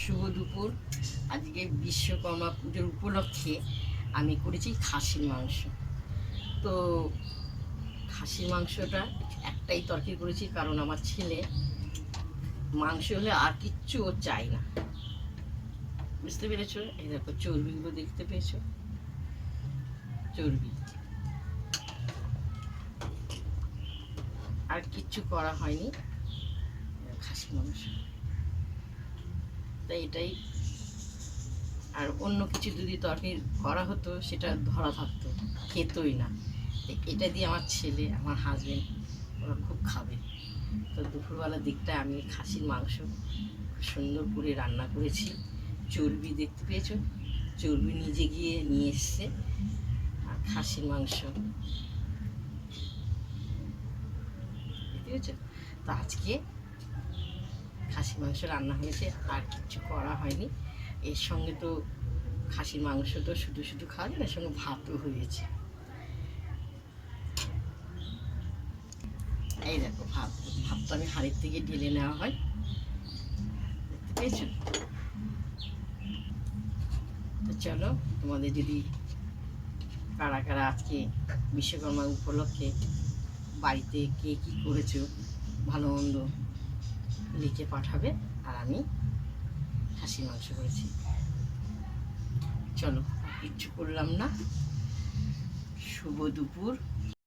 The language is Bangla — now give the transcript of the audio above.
শুভ দুপুর। আজকে বিশ্বকর্মা পুজোর উপলক্ষে আমি করেছি খাসির মাংস। তো খাসির মাংসটা একটাই তরকারি করেছি, কারণ আমার ছেলে মাংস হলে আর কিচ্ছু ও চাই না। বুঝতে পেরেছ? এই দেখো চর্বিগুলো দেখতে পেয়েছো, চর্বি। আর কিচ্ছু করা হয়নি, খাসির মাংস। তাই এটাই। আর অন্য কিছু যদি তরকারি করা হতো সেটা ধরা থাকতো, খেতই না। এটা দিয়ে আমার ছেলে, আমার হাজবেন্ড, ওরা খুব খাবে। তো দুপুরবেলার দিকটা আমি খাসির মাংস খুব সুন্দর করে রান্না করেছি। চর্বি দেখতে পেয়েছো, চর্বি নিজে গিয়ে নিয়ে এসছে। আর খাসির মাংস দেখতে পেয়েছো। তো আজকে খাসির মাংস রান্না হয়েছে, আর কিছু করা হয়নি। এর সঙ্গে তো খাসির মাংস তো শুধু শুধু খাওয়া যায় না, এর সঙ্গে ভাতও হয়েছে। এই দেখো ভাতটা আমি হাঁড়ির থেকে ঢেলে নেওয়া হয়, দেখতে পেয়েছো। তো চলো, তোমাদের যদি কারা কারা আজকে বিশ্বকর্মা উপলক্ষে বাড়িতে কে কী করেছো ভালো মন্দ লিখে পাঠাবে। আর আমি খাসির মাংস করেছি। চলো, কিচ্ছু করলাম না। শুভ দুপুর।